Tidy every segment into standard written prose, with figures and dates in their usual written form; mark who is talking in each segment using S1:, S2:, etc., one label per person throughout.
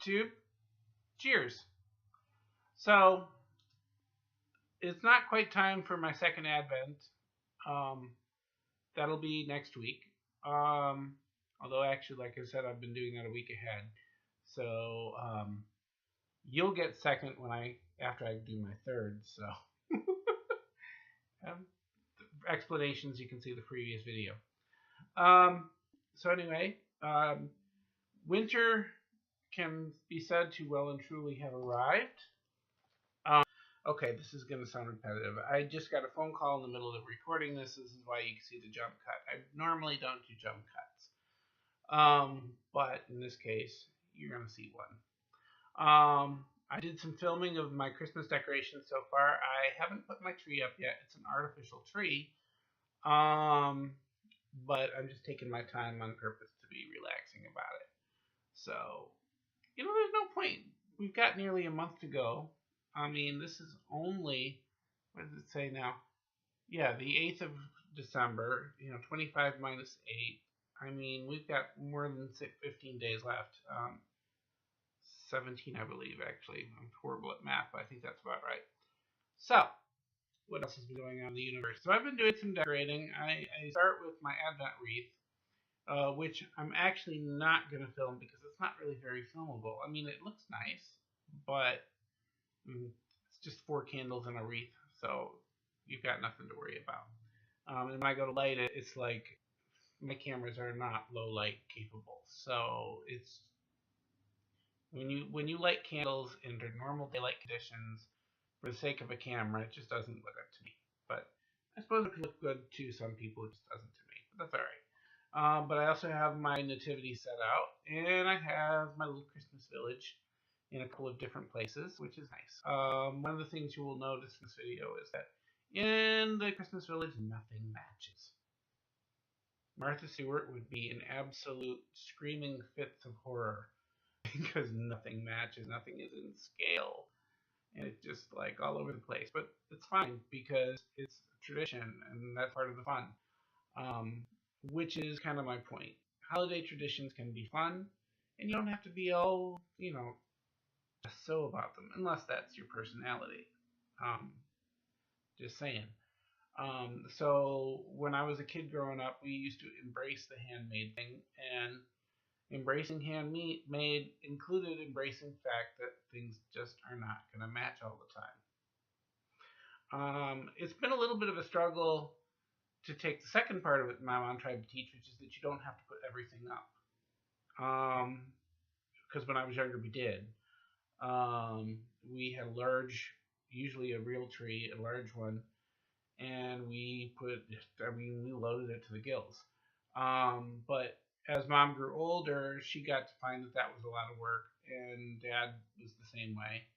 S1: YouTube. Cheers. So, it's not quite time for my second Advent. That'll be next week. Although, actually, like I said, I've been doing that a week ahead. So, you'll get second after I do my third. So, explanations, you can see the previous video. So anyway, winter can be said to well and truly have arrived. Okay, this is going to sound repetitive. I just got a phone call in the middle of recording this. This is why you can see the jump cut. I normally don't do jump cuts. But in this case, you're going to see one. I did some filming of my Christmas decorations so far. I haven't put my tree up yet. It's an artificial tree. But I'm just taking my time on purpose to be relaxing about it. So, there's no point. We've got nearly a month to go. I mean, this is only, what does it say now? Yeah, the 8th of December, 25 minus 8. I mean, we've got more than 15 days left. 17, I believe, actually. I'm horrible at math, but I think that's about right. So, what else has been going on in the universe? So I've been doing some decorating. I start with my Advent wreath, which I'm actually not going to film because it's not really very filmable. I mean, it looks nice, but it's just 4 candles and a wreath, so you've got nothing to worry about. And when I go to light it, it's like my cameras are not low light capable. So it's when you light candles under normal daylight conditions, for the sake of a camera, it just doesn't look good to me. But I suppose it could look good to some people. It just doesn't to me. But that's all right. But I also have my nativity set out, and I have my little Christmas village in a couple of different places, which is nice. One of the things you will notice in this video is that in the Christmas village, nothing matches. Martha Stewart would be in absolute screaming fits of horror because nothing matches. Nothing is in scale. And it's just like all over the place. But it's fine because it's a tradition and that's part of the fun. Which is kind of my point. Holiday traditions can be fun and you don't have to be all, so about them unless that's your personality. Just saying. So when I was a kid growing up, we used to embrace the handmade thing, and embracing handmade included embracing the fact that things just are not going to match all the time. It's been a little bit of a struggle to take the second part of it my mom tried to teach, which is that you don't have to put everything up. Because when I was younger, we did. We had a large, usually a real tree, a large one, and we loaded it to the gills. But as Mom grew older, she got to find that was a lot of work, and Dad was the same way.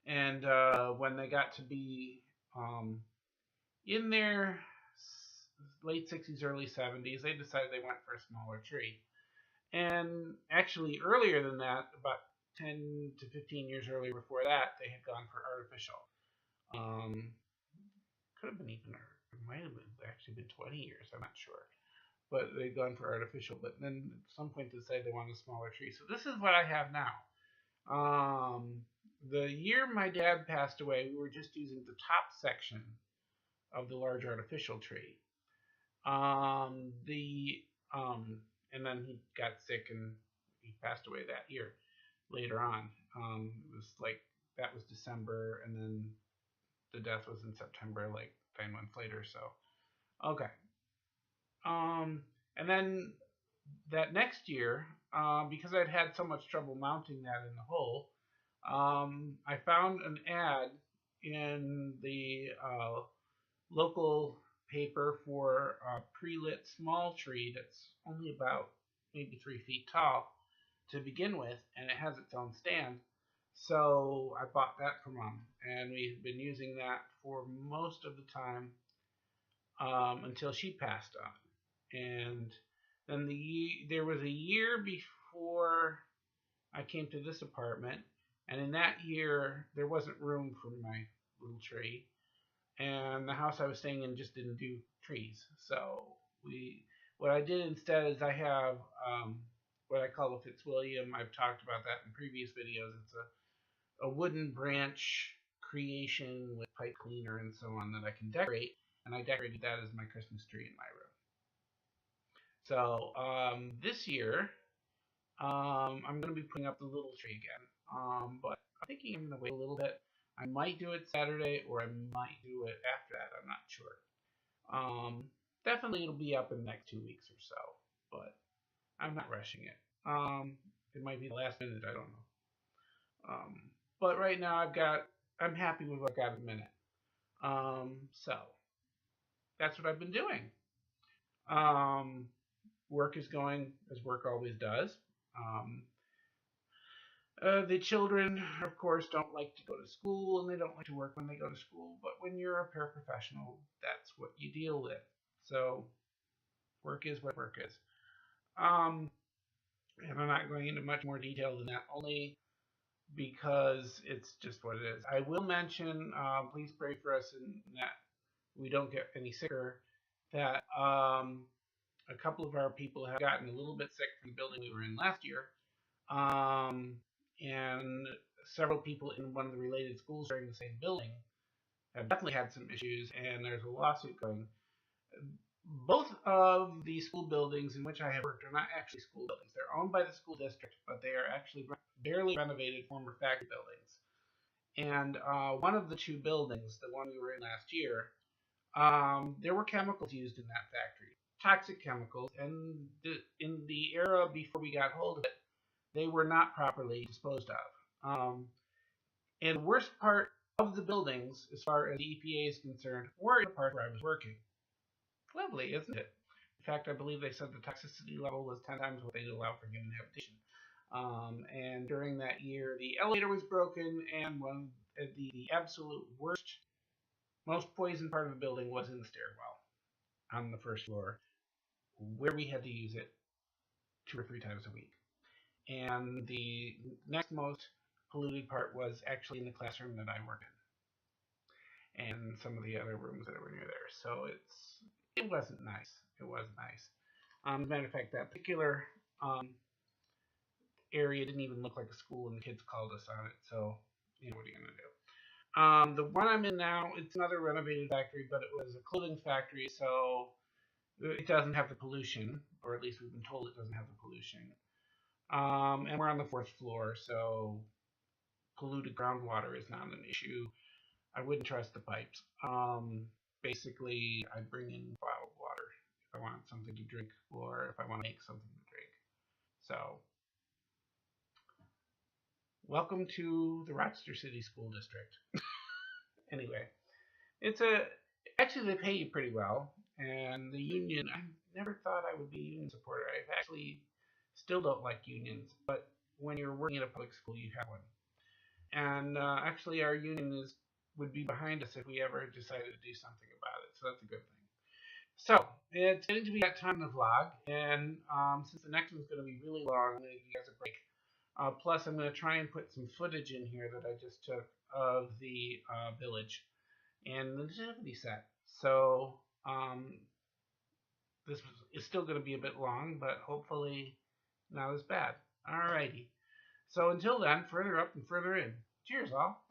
S1: And when they got to be in their late 60s, early 70s, they decided they went for a smaller tree. And actually, earlier than that, about 10 to 15 years earlier before that, they had gone for artificial. Could have been even, it might have actually been 20 years, I'm not sure. But they'd gone for artificial, but then at some point they decided they wanted a smaller tree. So this is what I have now. The year my dad passed away, we were just using the top section of the large artificial tree. And then he got sick and he passed away that year later on. It was like, that was December, and then the death was in September, like 9 months later, so. Okay. And then that next year, because I'd had so much trouble mounting that in the hole, I found an ad in the local paper for a pre-lit small tree that's only about maybe 3 feet tall to begin with, and it has its own stand. So I bought that for Mom, and we've been using that for most of the time until she passed on. And then there was a year before I came to this apartment, and in that year there wasn't room for my little tree, and the house I was staying in just didn't do trees. So what I did instead is I have what I call a Fitzwilliam. I've talked about that in previous videos. It's a wooden branch creation with pipe cleaner and so on that I can decorate, and I decorated that as my Christmas tree in my room. So this year, I'm going to be putting up the little tree again, but I'm thinking I'm going to wait a little bit. I might do it Saturday, or I might do it after that. I'm not sure. Definitely it'll be up in the next 2 weeks or so, but I'm not rushing it. It might be the last minute, I don't know. But right now I'm happy with what I've got at the minute. So that's what I've been doing. Work is going as work always does. The children, of course, don't like to go to school, and they don't like to work when they go to school. But when you're a paraprofessional, that's what you deal with. So work is what work is. And I'm not going into much more detail than that, only because it's just what it is. I will mention, please pray for us in that we don't get any sicker, that a couple of our people have gotten a little bit sick from the building we were in last year. And several people in one of the related schools during the same building have definitely had some issues, and there's a lawsuit going. Both of the school buildings in which I have worked are not actually school buildings. They're owned by the school district, but they are actually barely renovated former factory buildings. And one of the two buildings, the one we were in last year, there were chemicals used in that factory, toxic chemicals, and in the era before we got hold of it, they were not properly disposed of. And the worst part of the buildings, as far as the EPA is concerned, were in the part where I was working. Lovely, isn't it? In fact, I believe they said the toxicity level was 10 times what they'd allow for human habitation. And during that year, the elevator was broken, and one the absolute worst, most poison part of the building was in the stairwell on the first floor, where we had to use it 2 or 3 times a week. And the next most polluted part was actually in the classroom that I worked in, and some of the other rooms that were near there. So it wasn't nice. It was nice. As a matter of fact, that particular area didn't even look like a school, and the kids called us on it. So, what are you going to do? The one I'm in now, it's another renovated factory, but it was a clothing factory, so it doesn't have the pollution, or at least we've been told it doesn't have the pollution. And we're on the 4th floor, so polluted groundwater is not an issue. I wouldn't trust the pipes. Basically, I bring in bottled water if I want something to drink, or if I want to make something to drink. So, welcome to the Rochester City School District. Anyway, actually they pay you pretty well, and the union, I never thought I would be a union supporter. I've actually still don't like unions, but when you're working at a public school, you have one. And actually, our union would be behind us if we ever decided to do something about it, so that's a good thing. So, it's getting to be that time in the vlog, and since the next one's going to be really long, I'm going to give you guys a break. Plus, I'm going to try and put some footage in here that I just took of the village and the nativity set. So, this is still going to be a bit long, but hopefully not as bad. Alrighty. So until then, further up and further in. Cheers, all.